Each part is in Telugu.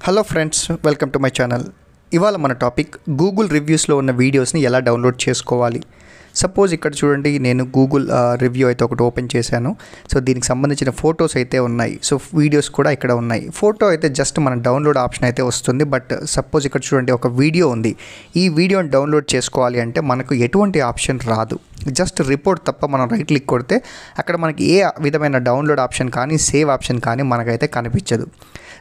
Hello friends, welcome to my channel. ఇవాళ మన టాపిక్ గూగుల్ రివ్యూస్లో ఉన్న వీడియోస్ని ఎలా డౌన్లోడ్ చేసుకోవాలి. సపోజ్ ఇక్కడ చూడండి, నేను గూగుల్ రివ్యూ అయితే ఒకటి ఓపెన్ చేశాను. సో దీనికి సంబంధించిన ఫొటోస్ అయితే ఉన్నాయి. సో వీడియోస్ కూడా ఇక్కడ ఉన్నాయి. ఫోటో అయితే జస్ట్ మన డౌన్లోడ్ ఆప్షన్ అయితే వస్తుంది. బట్ సపోజ్ ఇక్కడ చూడండి, ఒక వీడియో ఉంది. ఈ వీడియోని డౌన్లోడ్ చేసుకోవాలి అంటే మనకు ఎటువంటి ఆప్షన్ రాదు. జస్ట్ రిపోర్ట్ తప్ప మనం రైట్ క్లిక్ కొడితే అక్కడ మనకి ఏ విధమైన డౌన్లోడ్ ఆప్షన్ కానీ సేవ్ ఆప్షన్ కానీ మనకైతే కనిపించదు.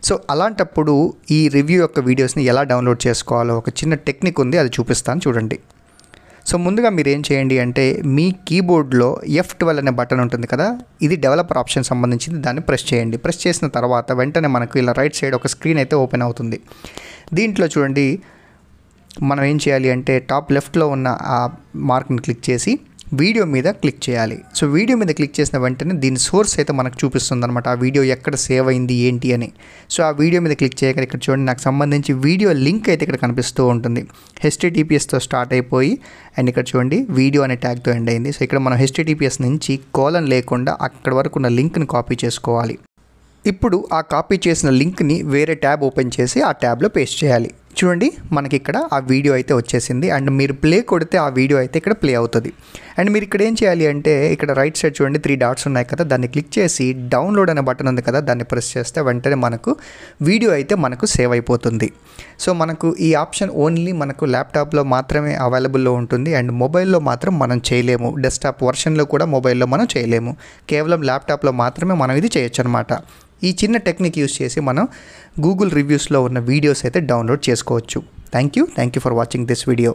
సో అలాంటప్పుడు ఈ రివ్యూ యొక్క వీడియోస్ని ఎలా డౌన్లోడ్ చేసుకోవాలో ఒక చిన్న టెక్నిక్ ఉంది, అది చూపిస్తాను చూడండి. సో ముందుగా మీరు ఏం చేయండి అంటే, మీ కీబోర్డ్లో F12 అనే బటన్ ఉంటుంది కదా, ఇది డెవలపర్ ఆప్షన్ సంబంధించింది. దాన్ని ప్రెస్ చేయండి. ప్రెస్ చేసిన తర్వాత వెంటనే మనకు ఇలా రైట్ సైడ్ ఒక స్క్రీన్ అయితే ఓపెన్ అవుతుంది. దీంట్లో చూడండి, మనం ఏం చేయాలి అంటే టాప్ లెఫ్ట్లో ఉన్న ఆ మార్క్ని క్లిక్ చేసి వీడియో మీద క్లిక్ చేయాలి. సో వీడియో మీద క్లిక్ చేసిన వెంటనే దీని సోర్స్ అయితే మనకు చూపిస్తుంది అనమాట. ఆ వీడియో ఎక్కడ సేవ్ అయింది ఏంటి అని. సో ఆ వీడియో మీద క్లిక్ చేయగా ఇక్కడ చూడండి, నాకు సంబంధించి వీడియో లింక్ అయితే ఇక్కడ కనిపిస్తూ ఉంటుంది. HTTPSతో స్టార్ట్ అయిపోయి అండ్ ఇక్కడ చూడండి వీడియో అనే ట్యాగ్తో ఎండ్ అయింది. సో ఇక్కడ మనం HTTPS నుంచి కోలన్ లేకుండా అక్కడ వరకు ఉన్న లింక్ని కాపీ చేసుకోవాలి. ఇప్పుడు ఆ కాపీ చేసిన లింక్ని వేరే ట్యాబ్ ఓపెన్ చేసి ఆ ట్యాబ్లో పేస్ట్ చేయాలి. చూడండి, మనకి ఇక్కడ ఆ వీడియో అయితే వచ్చేసింది. అండ్ మీరు ప్లే కొడితే ఆ వీడియో అయితే ఇక్కడ ప్లే అవుతుంది. అండ్ మీరు ఇక్కడ ఏం చేయాలి అంటే, ఇక్కడ రైట్ సైడ్ చూడండి 3 డాట్స్ ఉన్నాయి కదా, దాన్ని క్లిక్ చేసి డౌన్లోడ్ అనే బటన్ ఉంది కదా, దాన్ని ప్రెస్ చేస్తే వెంటనే మనకు వీడియో అయితే మనకు సేవ్ అయిపోతుంది. సో మనకు ఈ ఆప్షన్ ఓన్లీ మనకు ల్యాప్టాప్లో మాత్రమే అవైలబుల్లో ఉంటుంది. అండ్ మొబైల్లో మాత్రం మనం చేయలేము. డెస్క్టాప్ వర్షన్లో కూడా మొబైల్లో మనం చేయలేము. కేవలం ల్యాప్టాప్లో మాత్రమే మనం ఇది చేయొచ్చు అనమాట. ఈ చిన్న టెక్నిక్ యూస్ చేసి మనం గూగుల్ రివ్యూస్లో ఉన్న వీడియోస్ అయితే డౌన్లోడ్ చేసుకోవచ్చు. Thank you for watching this video.